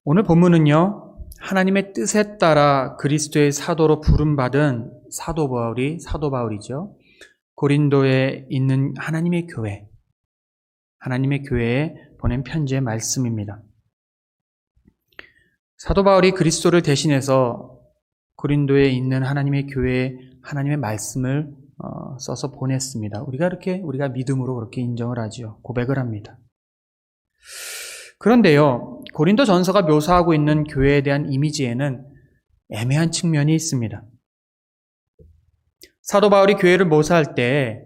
오늘 본문은요, 하나님의 뜻에 따라 그리스도의 사도로 부름받은 사도 바울이죠. 고린도에 있는 하나님의 교회에 보낸 편지의 말씀입니다. 사도 바울이 그리스도를 대신해서 고린도에 있는 하나님의 교회에 하나님의 말씀을 써서 보냈습니다. 우리가 믿음으로 그렇게 인정을 하지요. 고백을 합니다. 그런데요, 고린도 전서가 묘사하고 있는 교회에 대한 이미지에는 애매한 측면이 있습니다. 사도 바울이 교회를 묘사할 때,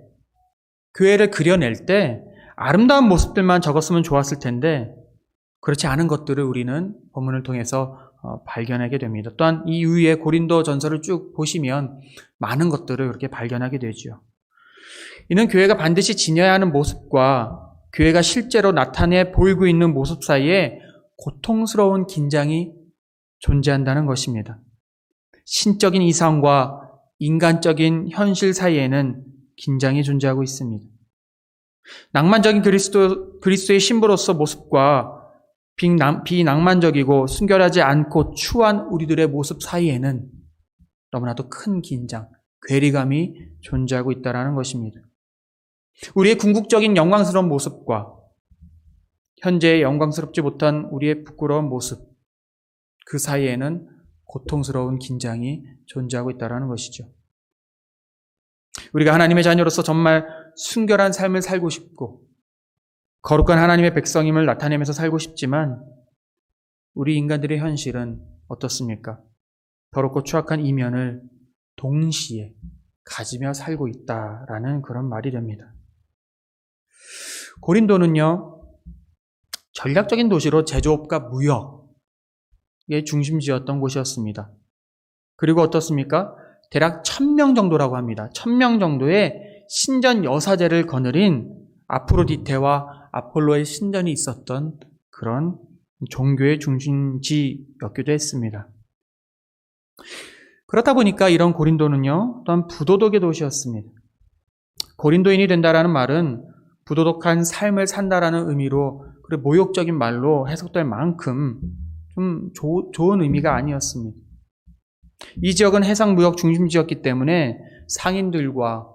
교회를 그려낼 때 아름다운 모습들만 적었으면 좋았을 텐데 그렇지 않은 것들을 우리는 본문을 통해서 발견하게 됩니다. 또한 이 이후에 고린도 전서를 쭉 보시면 많은 것들을 그렇게 발견하게 되죠. 이는 교회가 반드시 지녀야 하는 모습과 교회가 실제로 나타내 보이고 있는 모습 사이에 고통스러운 긴장이 존재한다는 것입니다. 신적인 이상과 인간적인 현실 사이에는 긴장이 존재하고 있습니다. 낭만적인 그리스도의 신부로서 모습과 비낭만적이고 순결하지 않고 추한 우리들의 모습 사이에는 너무나도 큰 긴장, 괴리감이 존재하고 있다는 것입니다. 우리의 궁극적인 영광스러운 모습과 현재의 영광스럽지 못한 우리의 부끄러운 모습, 그 사이에는 고통스러운 긴장이 존재하고 있다는 것이죠. 우리가 하나님의 자녀로서 정말 순결한 삶을 살고 싶고 거룩한 하나님의 백성임을 나타내면서 살고 싶지만 우리 인간들의 현실은 어떻습니까? 더럽고 추악한 이면을 동시에 가지며 살고 있다라는 그런 말이 됩니다. 고린도는요, 전략적인 도시로 제조업과 무역의 중심지였던 곳이었습니다. 그리고 어떻습니까? 대략 1000명 정도라고 합니다. 1000명 정도의 신전 여사제를 거느린 아프로디테와 아폴로의 신전이 있었던 그런 종교의 중심지였기도 했습니다. 그렇다 보니까 이런 고린도는요, 또한 부도덕의 도시였습니다. 고린도인이 된다라는 말은 부도덕한 삶을 산다라는 의미로 그리고 모욕적인 말로 해석될 만큼 좀 좋은 의미가 아니었습니다. 이 지역은 해상무역 중심지였기 때문에 상인들과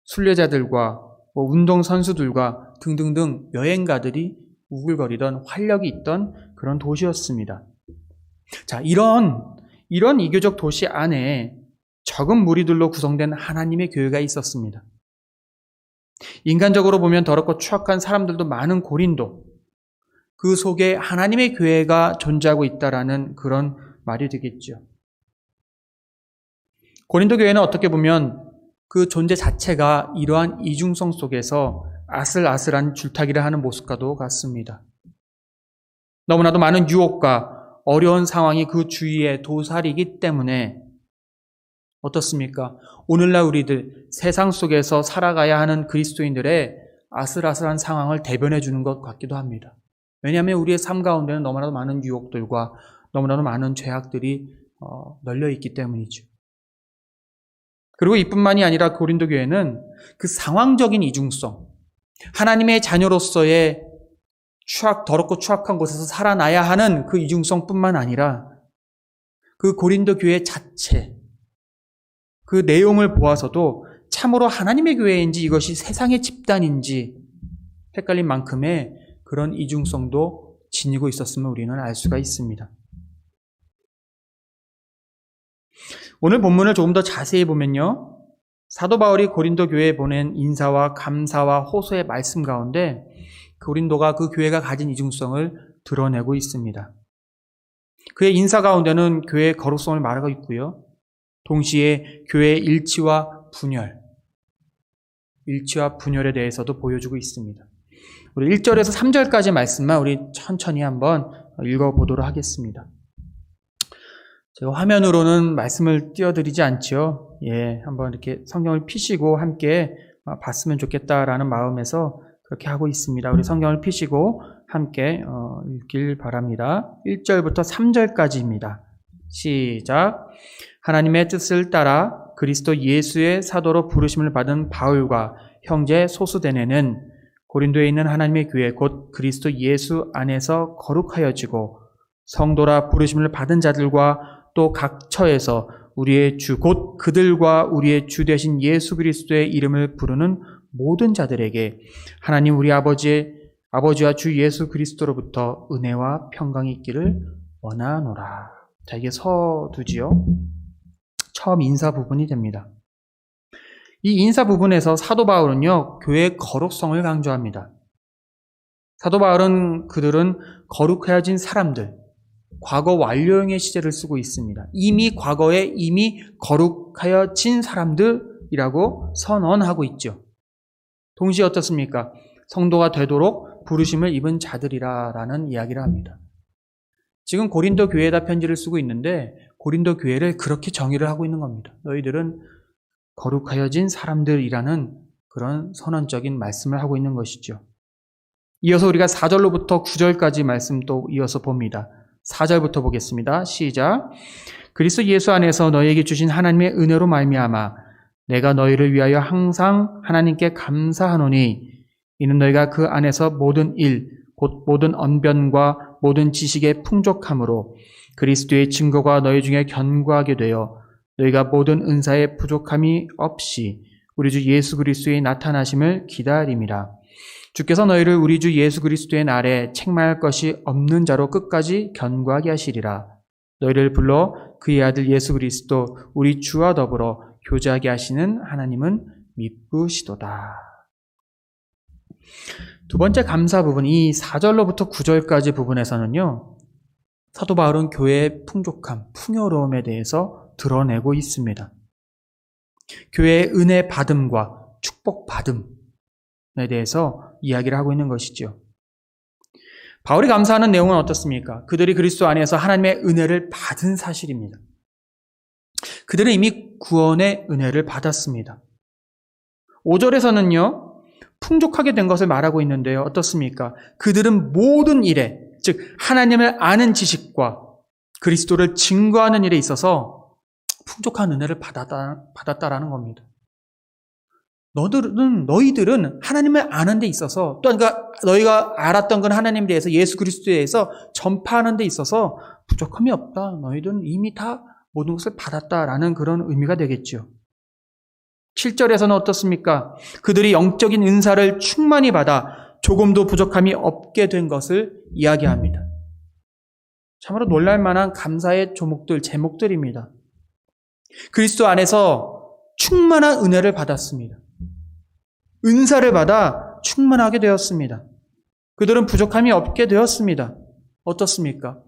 순례자들과 운동선수들과 등등등 여행가들이 우글거리던 활력이 있던 그런 도시였습니다. 자, 이런 이교적 도시 안에 적은 무리들로 구성된 하나님의 교회가 있었습니다. 인간적으로 보면 더럽고 추악한 사람들도 많은 고린도, 그 속에 하나님의 교회가 존재하고 있다라는 그런 말이 되겠죠. 고린도 교회는 어떻게 보면 그 존재 자체가 이러한 이중성 속에서 아슬아슬한 줄타기를 하는 모습과도 같습니다. 너무나도 많은 유혹과 어려운 상황이 그 주위에 도사리기 때문에 어떻습니까? 오늘날 우리들 세상 속에서 살아가야 하는 그리스도인들의 아슬아슬한 상황을 대변해 주는 것 같기도 합니다. 왜냐하면 우리의 삶 가운데는 너무나도 많은 유혹들과 너무나도 많은 죄악들이 널려 있기 때문이죠. 그리고 이뿐만이 아니라 고린도 교회는 그 상황적인 이중성, 하나님의 자녀로서의 더럽고 추악한 곳에서 살아나야 하는 그 이중성뿐만 아니라 그 고린도 교회 자체, 그 내용을 보아서도 참으로 하나님의 교회인지 이것이 세상의 집단인지 헷갈린 만큼의 그런 이중성도 지니고 있었음을 우리는 알 수가 있습니다. 오늘 본문을 조금 더 자세히 보면요, 사도 바울이 고린도 교회에 보낸 인사와 감사와 호소의 말씀 가운데 고린도가 그 교회가 가진 이중성을 드러내고 있습니다. 그의 인사 가운데는 교회의 거룩성을 말하고 있고요, 동시에 교회의 일치와 분열에 대해서도 보여주고 있습니다. 우리 1절에서 3절까지 말씀만 우리 천천히 한번 읽어보도록 하겠습니다. 제가 화면으로는 말씀을 띄워드리지 않죠. 한번 이렇게 성경을 펴시고 함께 봤으면 좋겠다라는 마음에서 그렇게 하고 있습니다. 우리 성경을 펴시고 함께 읽길 바랍니다. 1절부터 3절까지입니다. 시작. 하나님의 뜻을 따라 그리스도 예수의 사도로 부르심을 받은 바울과 형제 소수데네는 고린도에 있는 하나님의 교회 곧 그리스도 예수 안에서 거룩하여지고 성도라 부르심을 받은 자들과 또 각 처에서 우리의 주 곧 그들과 우리의 주 되신 예수 그리스도의 이름을 부르는 모든 자들에게 하나님 우리 아버지와 주 예수 그리스도로부터 은혜와 평강이 있기를 원하노라. 자, 이게 서두지요. 처음 인사 부분이 됩니다. 이 인사 부분에서 사도 바울은요, 교회의 거룩성을 강조합니다. 사도 바울은 그들은 거룩해진 사람들, 과거 완료형의 시제를 쓰고 있습니다. 과거에 이미 거룩하여진 사람들이라고 선언하고 있죠. 동시에 어떻습니까? 성도가 되도록 부르심을 입은 자들이라는 이야기를 합니다. 지금 고린도 교회에다 편지를 쓰고 있는데 고린도 교회를 그렇게 정의를 하고 있는 겁니다. 너희들은 거룩하여진 사람들이라는 그런 선언적인 말씀을 하고 있는 것이죠. 이어서 우리가 4절로부터 9절까지 말씀 또 이어서 봅니다. 4절부터 보겠습니다. 시작. 그리스도 예수 안에서 너희에게 주신 하나님의 은혜로 말미암아 내가 너희를 위하여 항상 하나님께 감사하노니 이는 너희가 그 안에서 모든 일 곧 모든 언변과 모든 지식의 풍족함으로 그리스도의 증거가 너희 중에 견고하게 되어 너희가 모든 은사의 부족함이 없이 우리 주 예수 그리스도의 나타나심을 기다림이라. 주께서 너희를 우리 주 예수 그리스도의 날에 책망할 것이 없는 자로 끝까지 견고하게 하시리라. 너희를 불러 그의 아들 예수 그리스도 우리 주와 더불어 교제하게 하시는 하나님은 미쁘시도다. 두 번째 감사 부분, 이 4절로부터 9절까지 부분에서는요, 사도 바울은 교회의 풍족함, 풍요로움에 대해서 드러내고 있습니다. 교회의 은혜 받음과 축복 받음에 대해서 이야기를 하고 있는 것이죠. 바울이 감사하는 내용은 어떻습니까? 그들이 그리스도 안에서 하나님의 은혜를 받은 사실입니다. 그들은 이미 구원의 은혜를 받았습니다. 5절에서는요, 풍족하게 된 것을 말하고 있는데요. 어떻습니까? 그들은 모든 일에, 즉 하나님을 아는 지식과 그리스도를 증거하는 일에 있어서 풍족한 은혜를 받았다라는 겁니다. 너희들은 하나님을 아는 데 있어서, 또 그러니까 너희가 알았던 건 하나님에 대해서, 예수 그리스도에 대해서 전파하는 데 있어서 부족함이 없다. 너희들은 이미 다 모든 것을 받았다라는 그런 의미가 되겠죠. 7절에서는 어떻습니까? 그들이 영적인 은사를 충만히 받아 조금도 부족함이 없게 된 것을 이야기합니다. 참으로 놀랄만한 감사의 제목들입니다. 그리스도 안에서 충만한 은혜를 받았습니다. 은사를 받아 충만하게 되었습니다. 그들은 부족함이 없게 되었습니다. 어떻습니까?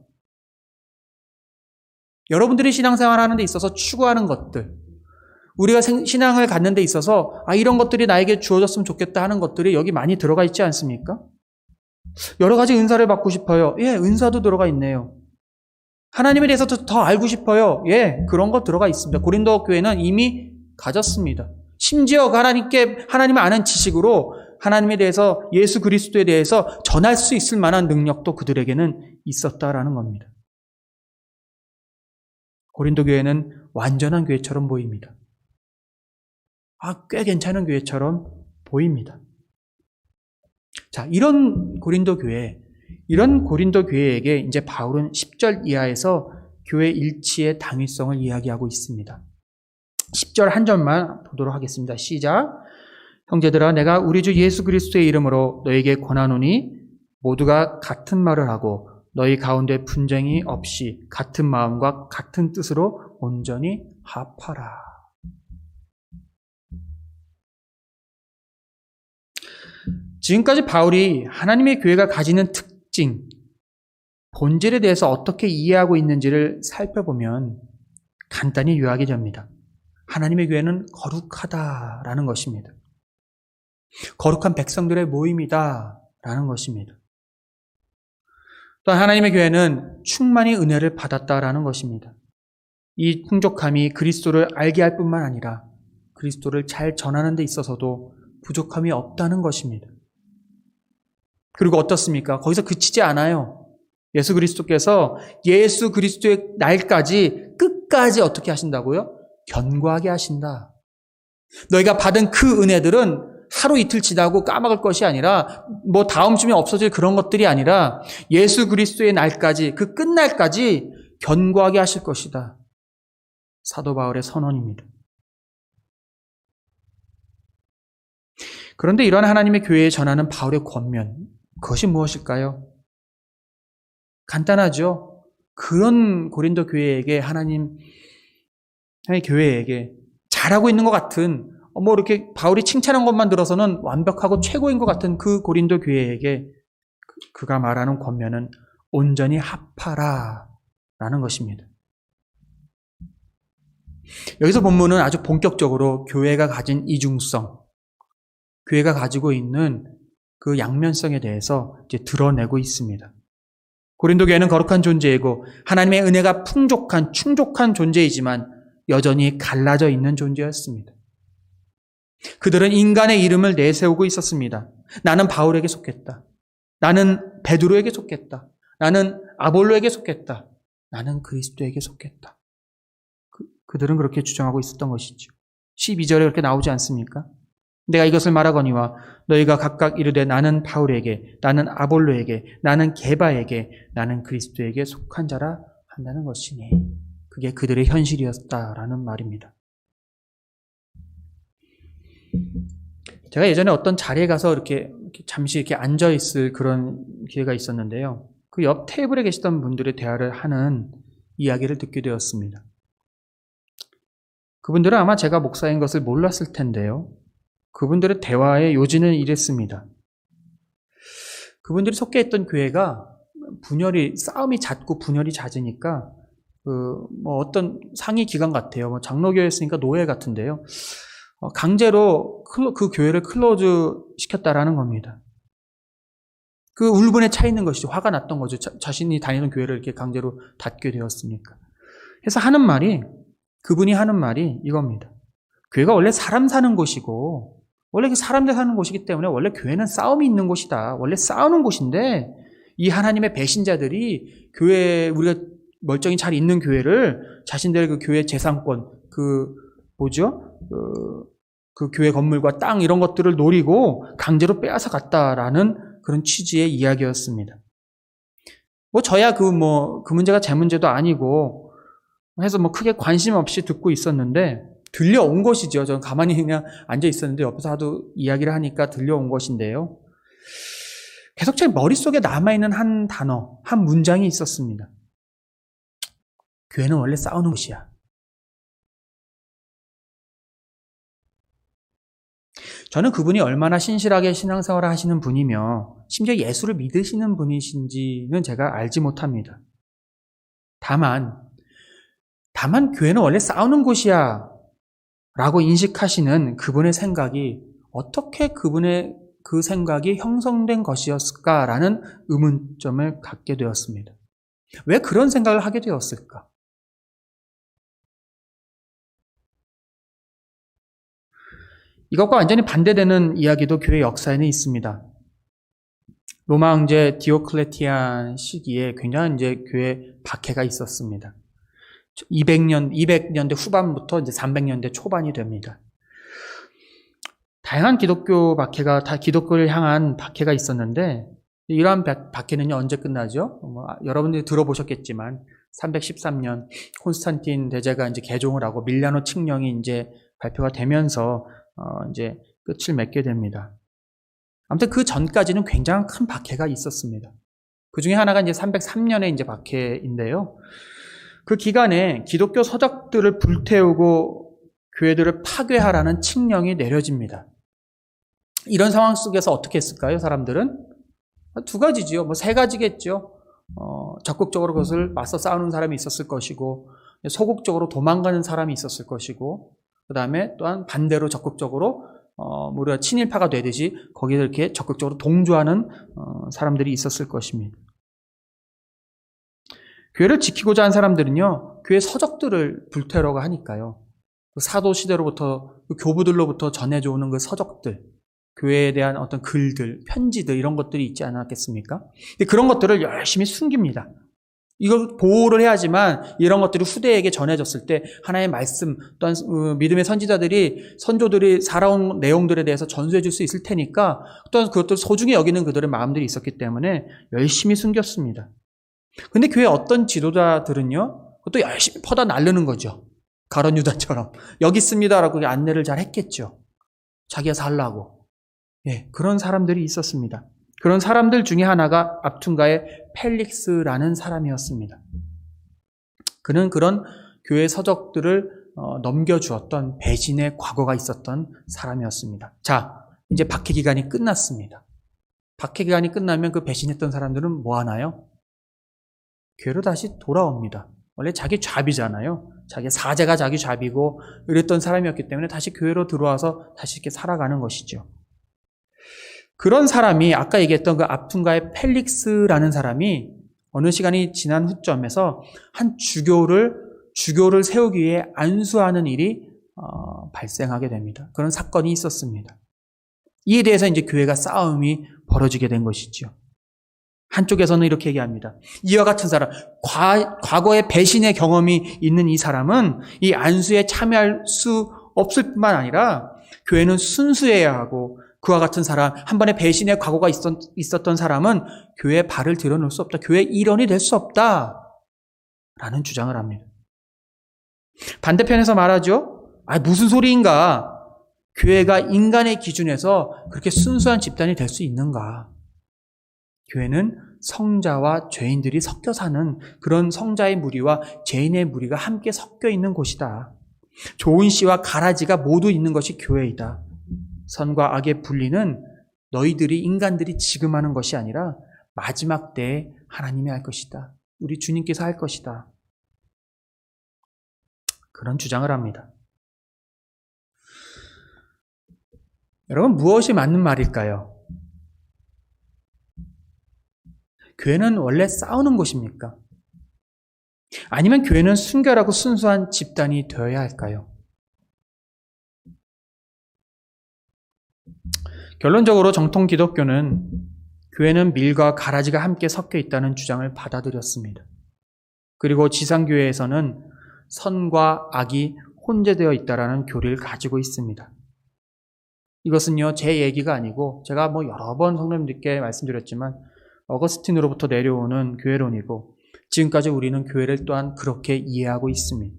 여러분들이 신앙생활 하는 데 있어서 추구하는 것들, 우리가 신앙을 갖는 데 있어서 이런 것들이 나에게 주어졌으면 좋겠다 하는 것들이 여기 많이 들어가 있지 않습니까? 여러 가지 은사를 받고 싶어요. 예, 은사도 들어가 있네요. 하나님에 대해서 더 알고 싶어요. 예, 그런 거 들어가 있습니다. 고린도 교회는 이미 가졌습니다. 심지어 하나님을 아는 지식으로 하나님에 대해서, 예수 그리스도에 대해서 전할 수 있을 만한 능력도 그들에게는 있었다라는 겁니다. 고린도 교회는 완전한 교회처럼 보입니다. 꽤 괜찮은 교회처럼 보입니다. 자, 이런 고린도 교회에게 이제 바울은 10절 이하에서 교회 일치의 당위성을 이야기하고 있습니다. 10절 한 절만 보도록 하겠습니다. 시작. 형제들아, 내가 우리 주 예수 그리스도의 이름으로 너에게 권하노니 모두가 같은 말을 하고 너희 가운데 분쟁이 없이 같은 마음과 같은 뜻으로 온전히 합하라. 지금까지 바울이 하나님의 교회가 가지는 특징, 본질에 대해서 어떻게 이해하고 있는지를 살펴보면 간단히 요약이 됩니다. 하나님의 교회는 거룩하다라는 것입니다. 거룩한 백성들의 모임이다라는 것입니다. 또한 하나님의 교회는 충만히 은혜를 받았다라는 것입니다. 이 풍족함이 그리스도를 알게 할 뿐만 아니라 그리스도를 잘 전하는 데 있어서도 부족함이 없다는 것입니다. 그리고 어떻습니까? 거기서 그치지 않아요. 예수 그리스도께서 예수 그리스도의 날까지 끝까지 어떻게 하신다고요? 견고하게 하신다. 너희가 받은 그 은혜들은 하루 이틀 지나고 까먹을 것이 아니라 뭐 다음 주면 없어질 그런 것들이 아니라 예수 그리스도의 날까지, 그 끝날까지 견고하게 하실 것이다. 사도 바울의 선언입니다. 그런데 이러한 하나님의 교회에 전하는 바울의 권면, 그것이 무엇일까요? 간단하죠. 그런 고린도 교회에게 하나님의 교회에게 잘하고 있는 것 같은, 뭐 이렇게 바울이 칭찬한 것만 들어서는 완벽하고 최고인 것 같은 그 고린도 교회에게 그가 말하는 권면은 온전히 합하라 라는 것입니다. 여기서 본문은 아주 본격적으로 교회가 가진 이중성, 교회가 가지고 있는 그 양면성에 대해서 이제 드러내고 있습니다. 고린도 교회는 거룩한 존재이고 하나님의 은혜가 풍족한, 충족한 존재이지만 여전히 갈라져 있는 존재였습니다. 그들은 인간의 이름을 내세우고 있었습니다. 나는 바울에게 속했다. 나는 베드로에게 속했다. 나는 아볼로에게 속했다. 나는 그리스도에게 속했다. 그들은 그렇게 주장하고 있었던 것이죠. 12절에 그렇게 나오지 않습니까? 내가 이것을 말하거니와 너희가 각각 이르되 나는 바울에게, 나는 아볼로에게, 나는 게바에게, 나는 그리스도에게 속한 자라 한다는 것이니 그게 그들의 현실이었다라는 말입니다. 제가 예전에 어떤 자리에 가서 이렇게 잠시 이렇게 앉아 있을 그런 기회가 있었는데요. 그 옆 테이블에 계시던 분들의 대화를 하는 이야기를 듣게 되었습니다. 그분들은 아마 제가 목사인 것을 몰랐을 텐데요. 그분들의 대화의 요지는 이랬습니다. 그분들이 속해 있던 교회가 싸움이 잦고 분열이 잦으니까 어떤 상위 기관 같아요. 뭐 장로교였으니까 노예 같은데요. 강제로 그 교회를 클로즈 시켰다라는 겁니다. 그 울분에 차 있는 것이죠. 화가 났던 거죠. 자신이 다니는 교회를 이렇게 강제로 닫게 되었으니까. 그래서 그분이 하는 말이 이겁니다. 교회가 원래 사람 사는 곳이고, 원래 그 사람들 사는 곳이기 때문에 원래 교회는 싸움이 있는 곳이다. 원래 싸우는 곳인데, 이 하나님의 배신자들이 우리가 멀쩡히 잘 있는 교회를 자신들의 그 교회 재산권, 그 교회 건물과 땅 이런 것들을 노리고 강제로 빼앗아 갔다라는 그런 취지의 이야기였습니다. 저야 그 문제가 제 문제도 아니고 해서 크게 관심 없이 듣고 있었는데 들려온 것이죠. 저는 가만히 그냥 앉아 있었는데 옆에서 하도 이야기를 하니까 들려온 것인데요. 계속 제 머릿속에 남아있는 한 단어, 한 문장이 있었습니다. 교회는 원래 싸우는 곳이야. 저는 그분이 얼마나 신실하게 신앙생활을 하시는 분이며 심지어 예수를 믿으시는 분이신지는 제가 알지 못합니다. 다만 교회는 원래 싸우는 곳이야 라고 인식하시는 그분의 생각이 어떻게 그분의 그 생각이 형성된 것이었을까라는 의문점을 갖게 되었습니다. 왜 그런 생각을 하게 되었을까? 이것과 완전히 반대되는 이야기도 교회 역사에는 있습니다. 로마 황제 디오클레티안 시기에 굉장한 교회 박해가 있었습니다. 200년대 후반부터 300년대 초반이 됩니다. 다양한 기독교 박해가 다 기독교를 향한 박해가 있었는데 이러한 박해는 언제 끝나죠? 여러분들이 들어보셨겠지만 313년 콘스탄틴 대제가 개종을 하고 밀라노 칙령이 발표가 되면서 끝을 맺게 됩니다. 아무튼 그 전까지는 굉장히 큰 박해가 있었습니다. 그 중에 하나가 303년의 박해인데요. 그 기간에 기독교 서적들을 불태우고 교회들을 파괴하라는 칙령이 내려집니다. 이런 상황 속에서 어떻게 했을까요, 사람들은? 두 가지지요. 세 가지겠죠. 적극적으로 그것을 맞서 싸우는 사람이 있었을 것이고, 소극적으로 도망가는 사람이 있었을 것이고, 그 다음에 또한 반대로 적극적으로 우리가 친일파가 되듯이 거기에 이렇게 적극적으로 동조하는 사람들이 있었을 것입니다. 교회를 지키고자 한 사람들은요, 교회 서적들을 불태우려고 하니까요. 그 사도 시대로부터 그 교부들로부터 전해져 오는 그 서적들, 교회에 대한 어떤 글들, 편지들 이런 것들이 있지 않았겠습니까? 그런 것들을 열심히 숨깁니다. 이걸 보호를 해야지만 이런 것들이 후대에게 전해졌을 때 하나의 말씀 또한 믿음의 선조들이 살아온 내용들에 대해서 전수해 줄 수 있을 테니까 또한 그것도 소중히 여기는 그들의 마음들이 있었기 때문에 열심히 숨겼습니다. 근데 교회 어떤 지도자들은요, 그것도 열심히 퍼다 날르는 거죠. 가룟 유다처럼 여기 있습니다라고 안내를 잘 했겠죠. 자기가 살라고. 예, 그런 사람들이 있었습니다. 그런 사람들 중에 하나가 압툰가의 펠릭스라는 사람이었습니다. 그는 그런 교회 서적들을 넘겨주었던 배신의 과거가 있었던 사람이었습니다. 자, 이제 박해 기간이 끝났습니다. 박해 기간이 끝나면 그 배신했던 사람들은 뭐 하나요? 교회로 다시 돌아옵니다. 원래 자기 잡이잖아요. 자기 사제가 자기 잡이고 이랬던 사람이었기 때문에 다시 교회로 들어와서 다시 이렇게 살아가는 것이죠. 그런 사람이 아까 얘기했던 그 압툰가의 펠릭스라는 사람이 어느 시간이 지난 후점에서 한 주교를 세우기 위해 안수하는 일이 발생하게 됩니다. 그런 사건이 있었습니다. 이에 대해서 이제 교회가 싸움이 벌어지게 된 것이죠. 한쪽에서는 이렇게 얘기합니다. 이와 같은 사람, 과거의 배신의 경험이 있는 이 사람은 이 안수에 참여할 수 없을 뿐만 아니라 교회는 순수해야 하고 그와 같은 사람, 한 번의 배신의 과거가 있었던 사람은 교회에 발을 들여놓을 수 없다. 교회의 일원이 될 수 없다. 라는 주장을 합니다. 반대편에서 말하죠. 무슨 소리인가? 교회가 인간의 기준에서 그렇게 순수한 집단이 될 수 있는가? 교회는 성자와 죄인들이 섞여 사는 그런 성자의 무리와 죄인의 무리가 함께 섞여 있는 곳이다. 좋은 씨와 가라지가 모두 있는 것이 교회이다. 선과 악의 분리는 너희들이 인간들이 지금 하는 것이 아니라 마지막 때에 하나님이 할 것이다. 우리 주님께서 할 것이다. 그런 주장을 합니다. 여러분, 무엇이 맞는 말일까요? 교회는 원래 싸우는 곳입니까? 아니면 교회는 순결하고 순수한 집단이 되어야 할까요? 결론적으로 정통 기독교는 교회는 밀과 가라지가 함께 섞여 있다는 주장을 받아들였습니다. 그리고 지상교회에서는 선과 악이 혼재되어 있다는 교리를 가지고 있습니다. 이것은요, 제 얘기가 아니고 제가 여러 번 성도님들께 말씀드렸지만 어거스틴으로부터 내려오는 교회론이고 지금까지 우리는 교회를 또한 그렇게 이해하고 있습니다.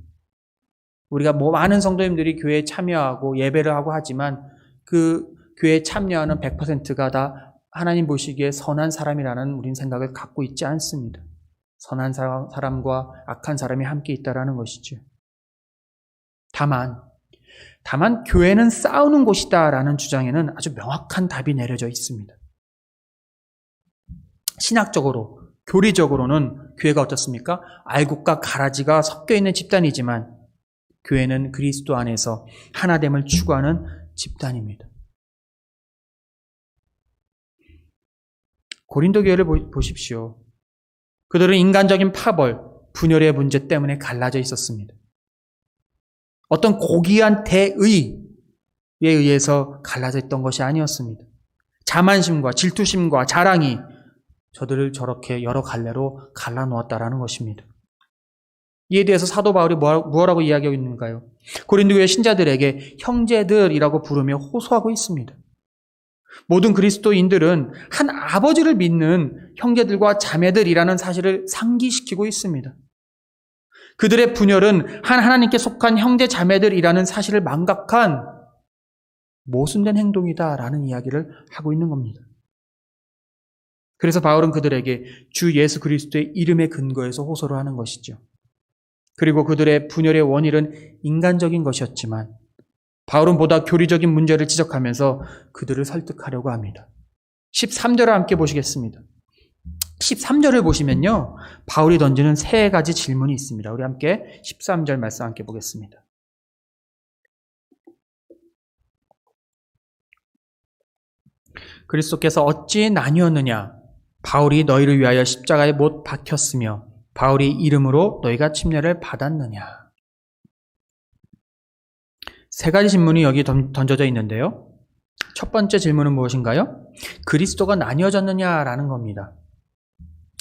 우리가 많은 성도님들이 교회에 참여하고 예배를 하고 하지만 그 교회에 참여하는 100%가 다 하나님 보시기에 선한 사람이라는 우린 생각을 갖고 있지 않습니다. 선한 사람과 악한 사람이 함께 있다는 것이죠. 다만 교회는 싸우는 곳이다라는 주장에는 아주 명확한 답이 내려져 있습니다. 신학적으로, 교리적으로는 교회가 어떻습니까? 알곡과 가라지가 섞여 있는 집단이지만 교회는 그리스도 안에서 하나됨을 추구하는 집단입니다. 고린도 교회를 보십시오. 그들은 인간적인 파벌, 분열의 문제 때문에 갈라져 있었습니다. 어떤 고귀한 대의에 의해서 갈라져 있던 것이 아니었습니다. 자만심과 질투심과 자랑이 저들을 저렇게 여러 갈래로 갈라놓았다라는 것입니다. 이에 대해서 사도 바울이 뭐라고 이야기하고 있는가요? 고린도 교회 신자들에게 형제들이라고 부르며 호소하고 있습니다. 모든 그리스도인들은 한 아버지를 믿는 형제들과 자매들이라는 사실을 상기시키고 있습니다. 그들의 분열은 한 하나님께 속한 형제 자매들이라는 사실을 망각한 모순된 행동이다라는 이야기를 하고 있는 겁니다. 그래서 바울은 그들에게 주 예수 그리스도의 이름에 근거해서 호소를 하는 것이죠. 그리고 그들의 분열의 원인은 인간적인 것이었지만 바울은 보다 교리적인 문제를 지적하면서 그들을 설득하려고 합니다. 13절을 함께 보시겠습니다. 13절을 보시면요, 바울이 던지는 세 가지 질문이 있습니다. 우리 함께 13절 말씀 함께 보겠습니다. 그리스도께서 어찌 나뉘었느냐? 바울이 너희를 위하여 십자가에 못 박혔으며 바울이 이름으로 너희가 침례를 받았느냐? 세 가지 질문이 여기 던져져 있는데요. 첫 번째 질문은 무엇인가요? 그리스도가 나뉘어졌느냐라는 겁니다.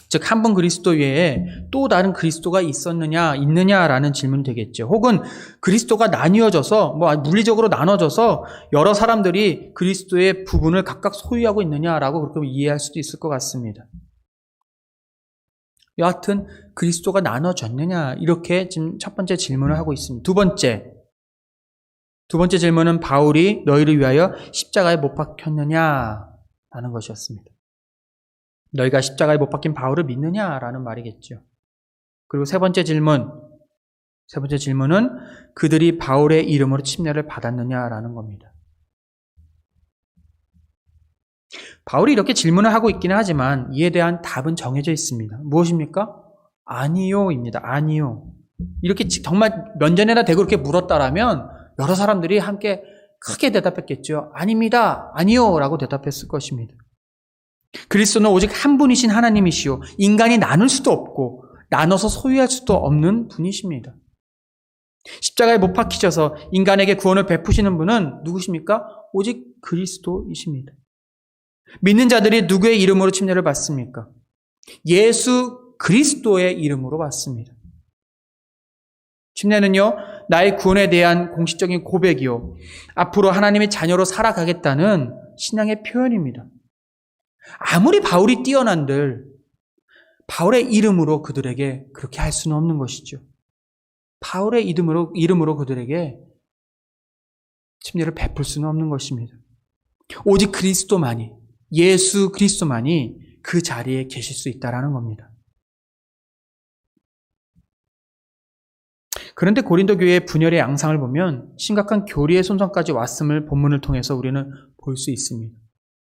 즉, 한 분 그리스도 외에 또 다른 그리스도가 있느냐라는 질문이 되겠죠. 혹은 그리스도가 나뉘어져서, 물리적으로 나눠져서 여러 사람들이 그리스도의 부분을 각각 소유하고 있느냐라고 그렇게 이해할 수도 있을 것 같습니다. 여하튼, 그리스도가 나눠졌느냐, 이렇게 지금 첫 번째 질문을 하고 있습니다. 두 번째 질문은 바울이 너희를 위하여 십자가에 못 박혔느냐라는 것이었습니다. 너희가 십자가에 못 박힌 바울을 믿느냐라는 말이겠죠. 그리고 세 번째 질문은 그들이 바울의 이름으로 침례를 받았느냐라는 겁니다. 바울이 이렇게 질문을 하고 있기는 하지만 이에 대한 답은 정해져 있습니다. 무엇입니까? 아니요입니다. 아니요. 이렇게 정말 면전에다 대고 이렇게 물었다라면 여러 사람들이 함께 크게 대답했겠죠. 아닙니다. 아니요. 라고 대답했을 것입니다. 그리스도는 오직 한 분이신 하나님이시오. 인간이 나눌 수도 없고 나눠서 소유할 수도 없는 분이십니다. 십자가에 못 박히셔서 인간에게 구원을 베푸시는 분은 누구십니까? 오직 그리스도이십니다. 믿는 자들이 누구의 이름으로 침례를 받습니까? 예수 그리스도의 이름으로 받습니다. 침례는요, 나의 구원에 대한 공식적인 고백이요, 앞으로 하나님의 자녀로 살아가겠다는 신앙의 표현입니다. 아무리 바울이 뛰어난들 바울의 이름으로 그들에게 그렇게 할 수는 없는 것이죠. 바울의 이름으로 그들에게 침례를 베풀 수는 없는 것입니다. 오직 그리스도만이, 예수 그리스도만이 그 자리에 계실 수 있다는 겁니다. 그런데 고린도 교회의 분열의 양상을 보면 심각한 교리의 손상까지 왔음을 본문을 통해서 우리는 볼 수 있습니다.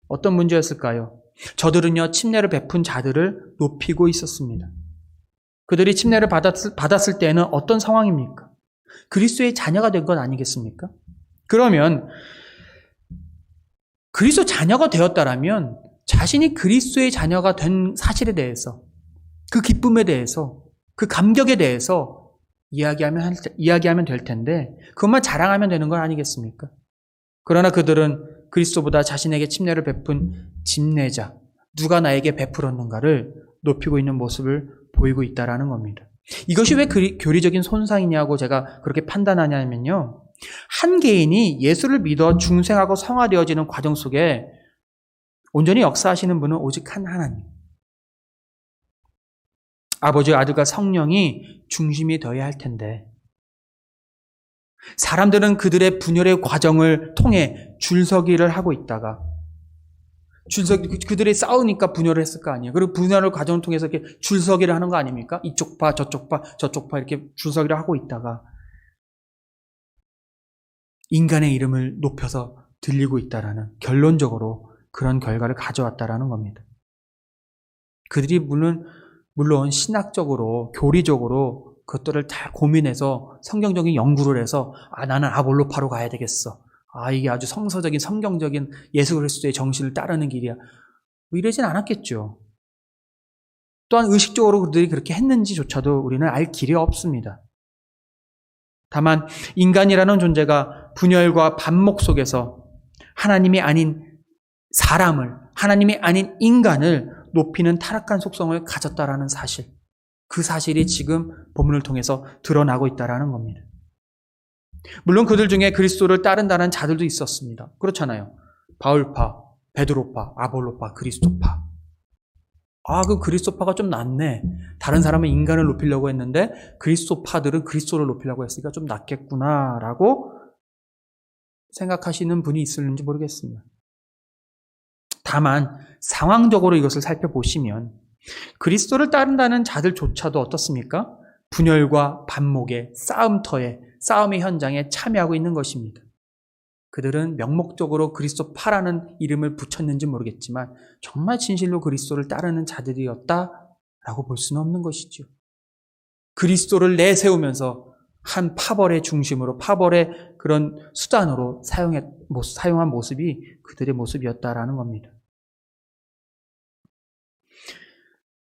어떤 문제였을까요? 저들은요, 침례를 베푼 자들을 높이고 있었습니다. 그들이 침례를 받았을 때는 어떤 상황입니까? 그리스도의 자녀가 된 것 아니겠습니까? 그러면 그리스도 자녀가 되었다라면 자신이 그리스도의 자녀가 된 사실에 대해서, 그 기쁨에 대해서, 그 감격에 대해서 이야기하면 될 텐데 그것만 자랑하면 되는 건 아니겠습니까? 그러나 그들은 그리스도보다 자신에게 침례를 베푼 집례자, 누가 나에게 베풀었는가를 높이고 있는 모습을 보이고 있다는 겁니다. 이것이 왜 교리적인 손상이냐고 제가 그렇게 판단하냐면요, 한 개인이 예수를 믿어 중생하고 성화되어지는 과정 속에 온전히 역사하시는 분은 오직 한 하나님, 아버지, 아들과 성령이 중심이 되어야 할 텐데 사람들은 그들의 분열의 과정을 통해 줄서기를 하고 있다가 그들이 싸우니까 분열을 했을 거 아니에요. 그리고 분열의 과정을 통해서 이렇게 줄서기를 하는 거 아닙니까? 이쪽 파, 저쪽 파 이렇게 줄서기를 하고 있다가 인간의 이름을 높여서 들리고 있다라는, 결론적으로 그런 결과를 가져왔다라는 겁니다. 그들이 물론 신학적으로, 교리적으로 그것들을 다 고민해서 성경적인 연구를 해서 나는 아볼로파로 가야 되겠어. 이게 아주 성서적인, 성경적인 예수 그리스도의 정신을 따르는 길이야. 이러진 않았겠죠. 또한 의식적으로 그들이 그렇게 했는지조차도 우리는 알 길이 없습니다. 다만 인간이라는 존재가 분열과 반목 속에서 하나님이 아닌 사람을, 하나님이 아닌 인간을 높이는 타락한 속성을 가졌다라는 사실, 그 사실이 지금 본문을 통해서 드러나고 있다라는 겁니다. 물론 그들 중에 그리스도를 따른다는 자들도 있었습니다. 그렇잖아요. 바울파, 베드로파, 아볼로파, 그리스도파. 그 그리스도파가 좀 낫네. 다른 사람은 인간을 높이려고 했는데 그리스도파들은 그리스도를 높이려고 했으니까 좀 낫겠구나라고 생각하시는 분이 있을는지 모르겠습니다. 다만 상황적으로 이것을 살펴보시면 그리스도를 따른다는 자들조차도 어떻습니까? 분열과 반목의 싸움의 현장에 참여하고 있는 것입니다. 그들은 명목적으로 그리스도파라는 이름을 붙였는지 모르겠지만 정말 진실로 그리스도를 따르는 자들이었다라고 볼 수는 없는 것이죠. 그리스도를 내세우면서 한 파벌의 중심으로, 파벌의 그런 수단으로 사용한 모습이 그들의 모습이었다라는 겁니다.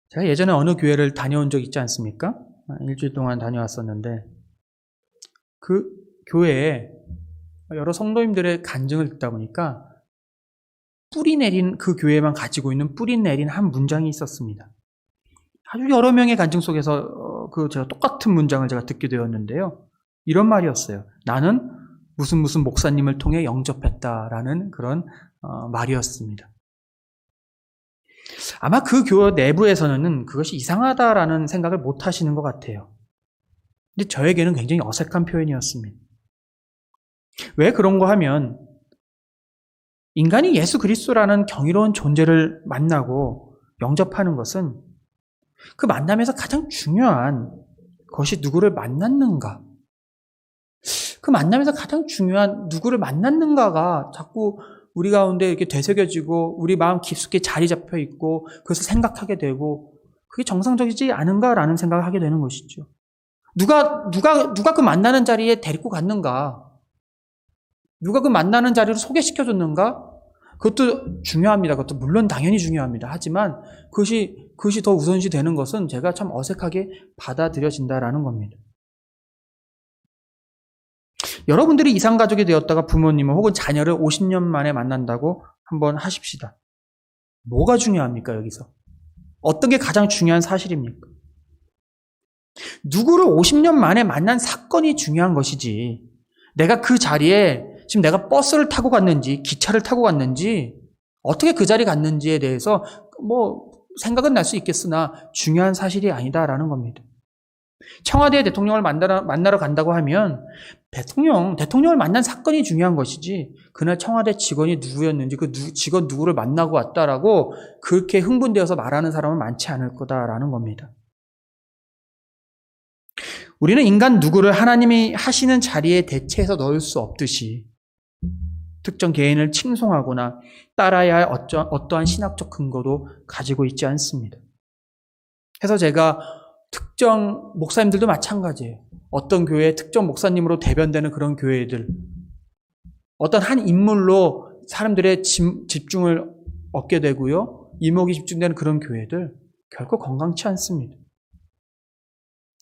제가 예전에 어느 교회를 다녀온 적 있지 않습니까? 일주일 동안 다녀왔었는데 그 교회에 여러 성도님들의 간증을 듣다 보니까 그 교회만 가지고 있는 뿌리 내린 한 문장이 있었습니다. 아주 여러 명의 간증 속에서 제가 똑같은 문장을 제가 듣게 되었는데요. 이런 말이었어요. 나는 무슨 목사님을 통해 영접했다라는 그런 말이었습니다. 아마 그 교회 내부에서는 그것이 이상하다라는 생각을 못 하시는 것 같아요. 근데 저에게는 굉장히 어색한 표현이었습니다. 왜 그런가 하면 인간이 예수 그리스도라는 경이로운 존재를 만나고 영접하는 것은 그 만남에서 가장 중요한 것이 누구를 만났는가. 그 만남에서 가장 중요한 누구를 만났는가가 자꾸 우리 가운데 이렇게 되새겨지고 우리 마음 깊숙이 자리 잡혀 있고 그것을 생각하게 되고 그게 정상적이지 않은가라는 생각을 하게 되는 것이죠. 누가 그 만나는 자리에 데리고 갔는가? 누가 그 만나는 자리로 소개시켜줬는가? 그것도 중요합니다. 그것도 물론 당연히 중요합니다. 하지만 그것이 더 우선시 되는 것은 제가 참 어색하게 받아들여진다라는 겁니다. 여러분들이 이상가족이 되었다가 부모님을 혹은 자녀를 50년 만에 만난다고 한번 하십시다. 뭐가 중요합니까, 여기서? 어떤 게 가장 중요한 사실입니까? 누구를 50년 만에 만난 사건이 중요한 것이지, 내가 그 자리에 지금 내가 버스를 타고 갔는지, 기차를 타고 갔는지, 어떻게 그 자리에 갔는지에 대해서 생각은 날 수 있겠으나 중요한 사실이 아니다라는 겁니다. 청와대 대통령을 만나러 간다고 하면 대통령을 만난 사건이 중요한 것이지 그날 청와대 직원이 누구였는지 그 직원 누구를 만나고 왔다라고 그렇게 흥분되어서 말하는 사람은 많지 않을 거다라는 겁니다. 우리는 인간 누구를 하나님이 하시는 자리에 대체해서 넣을 수 없듯이 특정 개인을 칭송하거나 따라야 할 어떠한 신학적 근거도 가지고 있지 않습니다. 그래서 제가 특정 목사님들도 마찬가지예요. 어떤 교회 특정 목사님으로 대변되는 그런 교회들, 어떤 한 인물로 사람들의 집중을 얻게 되고요. 이목이 집중되는 그런 교회들 결코 건강치 않습니다.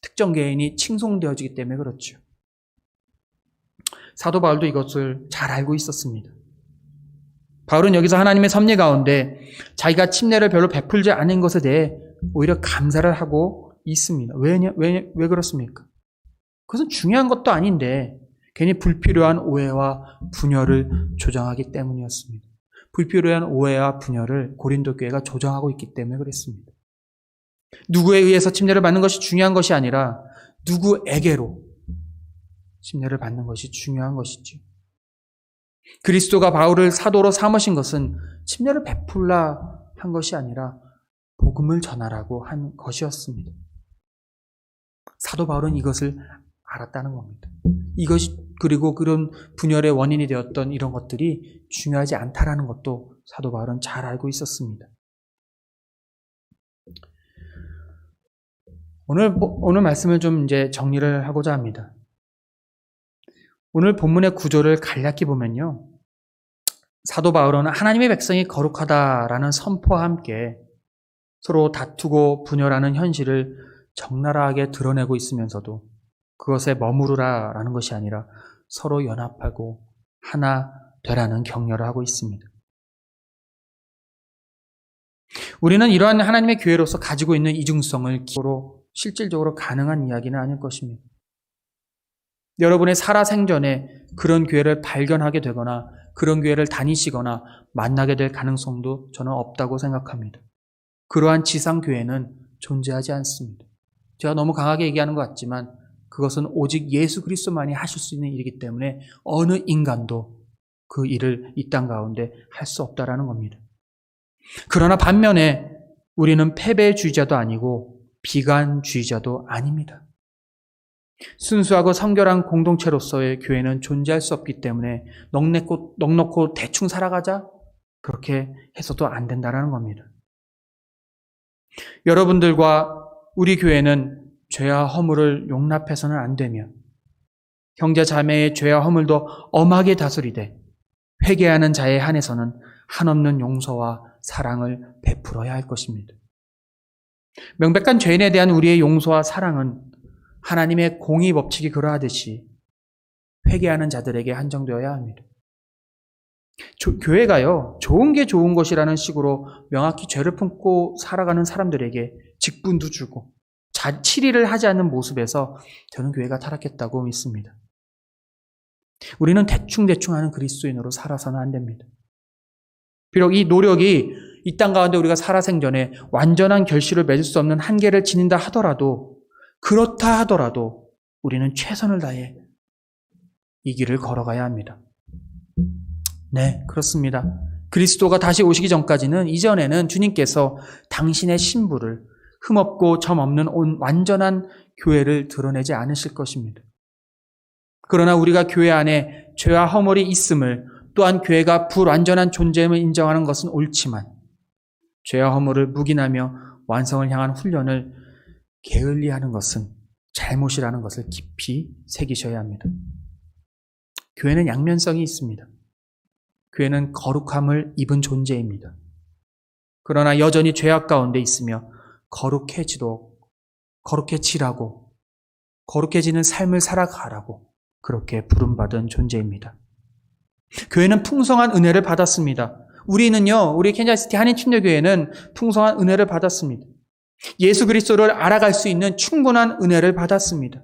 특정 개인이 칭송되어지기 때문에 그렇죠. 사도 바울도 이것을 잘 알고 있었습니다. 바울은 여기서 하나님의 섭리 가운데 자기가 침례를 별로 베풀지 않은 것에 대해 오히려 감사를 하고 있습니다. 왜 그렇습니까? 그것은 중요한 것도 아닌데 괜히 불필요한 오해와 분열을 조장하기 때문이었습니다. 불필요한 오해와 분열을 고린도 교회가 조장하고 있기 때문에 그랬습니다. 누구에 의해서 침례를 받는 것이 중요한 것이 아니라 누구에게로 침례를 받는 것이 중요한 것이죠. 그리스도가 바울을 사도로 삼으신 것은 침례를 베풀라 한 것이 아니라 복음을 전하라고 한 것이었습니다. 사도 바울은 이것을 알았다는 겁니다. 이것이 그리고 그런 분열의 원인이 되었던 이런 것들이 중요하지 않다라는 것도 사도 바울은 잘 알고 있었습니다. 오늘 말씀을 좀 이제 정리를 하고자 합니다. 오늘 본문의 구조를 간략히 보면요. 사도 바울은 하나님의 백성이 거룩하다라는 선포와 함께 서로 다투고 분열하는 현실을 적나라하게 드러내고 있으면서도 그것에 머무르라라는 것이 아니라 서로 연합하고 하나 되라는 격려를 하고 있습니다. 우리는 이러한 하나님의 교회로서 가지고 있는 이중성을 실질적으로 가능한 이야기는 아닐 것입니다. 여러분의 살아생전에 그런 교회를 발견하게 되거나 그런 교회를 다니시거나 만나게 될 가능성도 저는 없다고 생각합니다. 그러한 지상교회는 존재하지 않습니다. 제가 너무 강하게 얘기하는 것 같지만 그것은 오직 예수 그리스도만이 하실 수 있는 일이기 때문에 어느 인간도 그 일을 이 땅 가운데 할 수 없다라는 겁니다. 그러나 반면에 우리는 패배주의자도 아니고 비관주의자도 아닙니다. 순수하고 성결한 공동체로서의 교회는 존재할 수 없기 때문에 넉넉고 대충 살아가자 그렇게 해서도 안 된다는 겁니다. 여러분들과 우리 교회는 죄와 허물을 용납해서는 안 되며 형제 자매의 죄와 허물도 엄하게 다스리되 회개하는 자에 한해서는 한없는 용서와 사랑을 베풀어야 할 것입니다. 명백한 죄인에 대한 우리의 용서와 사랑은 하나님의 공의 법칙이 그러하듯이 회개하는 자들에게 한정되어야 합니다. 교회가요, 좋은 게 좋은 것이라는 식으로 명확히 죄를 품고 살아가는 사람들에게 직분도 주고 치리를 하지 않는 모습에서 저는 교회가 타락했다고 믿습니다. 우리는 대충대충 하는 그리스도인으로 살아서는 안 됩니다. 비록 이 노력이 이 땅 가운데 우리가 살아생전에 완전한 결실을 맺을 수 없는 한계를 지닌다 하더라도, 그렇다 하더라도 우리는 최선을 다해 이 길을 걸어가야 합니다. 네, 그렇습니다. 그리스도가 다시 오시기 전까지는, 이전에는 주님께서 당신의 신부를 흠없고 점 없는 완전한 교회를 드러내지 않으실 것입니다. 그러나 우리가 교회 안에 죄와 허물이 있음을, 또한 교회가 불완전한 존재임을 인정하는 것은 옳지만, 죄와 허물을 묵인하며 완성을 향한 훈련을 게을리하는 것은 잘못이라는 것을 깊이 새기셔야 합니다. 교회는 양면성이 있습니다. 교회는 거룩함을 입은 존재입니다. 그러나 여전히 죄악 가운데 있으며 거룩해지라고, 거룩해지는 삶을 살아가라고 그렇게 부름받은 존재입니다. 교회는 풍성한 은혜를 받았습니다. 우리 캔자스시티 한인침례교회는 풍성한 은혜를 받았습니다. 예수 그리스도를 알아갈 수 있는 충분한 은혜를 받았습니다.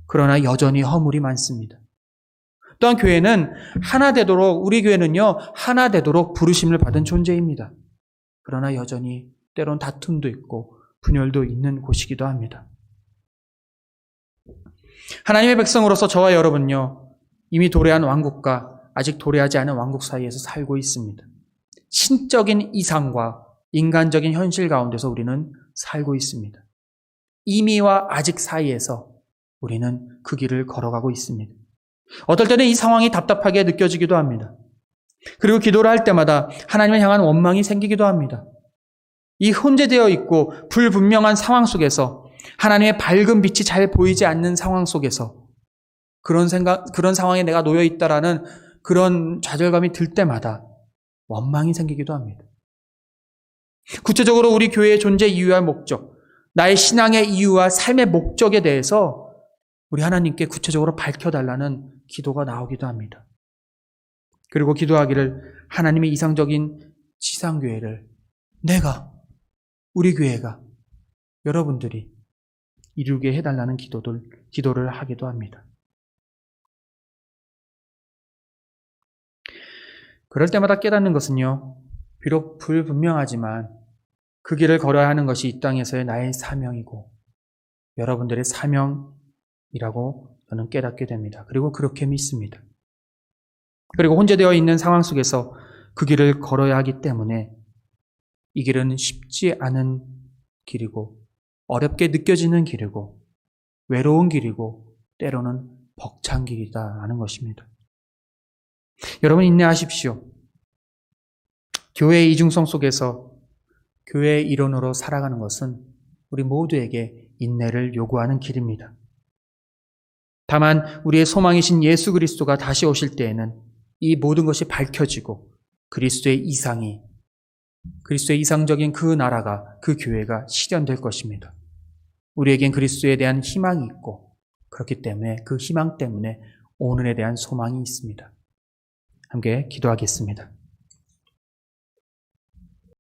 그러나 여전히 허물이 많습니다. 또한 교회는 우리 교회는요, 하나 되도록 부르심을 받은 존재입니다. 그러나 여전히 때론 다툼도 있고 분열도 있는 곳이기도 합니다. 하나님의 백성으로서 저와 여러분요, 이미 도래한 왕국과 아직 도래하지 않은 왕국 사이에서 살고 있습니다. 신적인 이상과 인간적인 현실 가운데서 우리는 살고 있습니다. 이미와 아직 사이에서 우리는 그 길을 걸어가고 있습니다. 어떨 때는 이 상황이 답답하게 느껴지기도 합니다. 그리고 기도를 할 때마다 하나님을 향한 원망이 생기기도 합니다. 이 혼재되어 있고 불분명한 상황 속에서, 하나님의 밝은 빛이 잘 보이지 않는 상황 속에서 그런 상황에 내가 놓여 있다라는 그런 좌절감이 들 때마다 원망이 생기기도 합니다. 구체적으로 우리 교회의 존재 이유와 목적, 나의 신앙의 이유와 삶의 목적에 대해서 우리 하나님께 구체적으로 밝혀달라는 기도가 나오기도 합니다. 그리고 기도하기를, 하나님의 이상적인 지상교회를 우리 교회가, 여러분들이 이루게 해달라는 기도를 하기도 합니다. 그럴 때마다 깨닫는 것은요, 비록 불분명하지만 그 길을 걸어야 하는 것이 이 땅에서의 나의 사명이고 여러분들의 사명이라고 저는 깨닫게 됩니다. 그리고 그렇게 믿습니다. 그리고 혼재되어 있는 상황 속에서 그 길을 걸어야 하기 때문에 이 길은 쉽지 않은 길이고 어렵게 느껴지는 길이고 외로운 길이고 때로는 벅찬 길이다라는 것입니다. 여러분, 인내하십시오. 교회의 이중성 속에서 교회의 일원으로 살아가는 것은 우리 모두에게 인내를 요구하는 길입니다. 다만 우리의 소망이신 예수 그리스도가 다시 오실 때에는 이 모든 것이 밝혀지고 그리스도의 이상적인 그 나라가, 그 교회가 실현될 것입니다. 우리에겐 그리스도에 대한 희망이 있고, 그렇기 때문에 그 희망 때문에 오늘에 대한 소망이 있습니다. 함께 기도하겠습니다.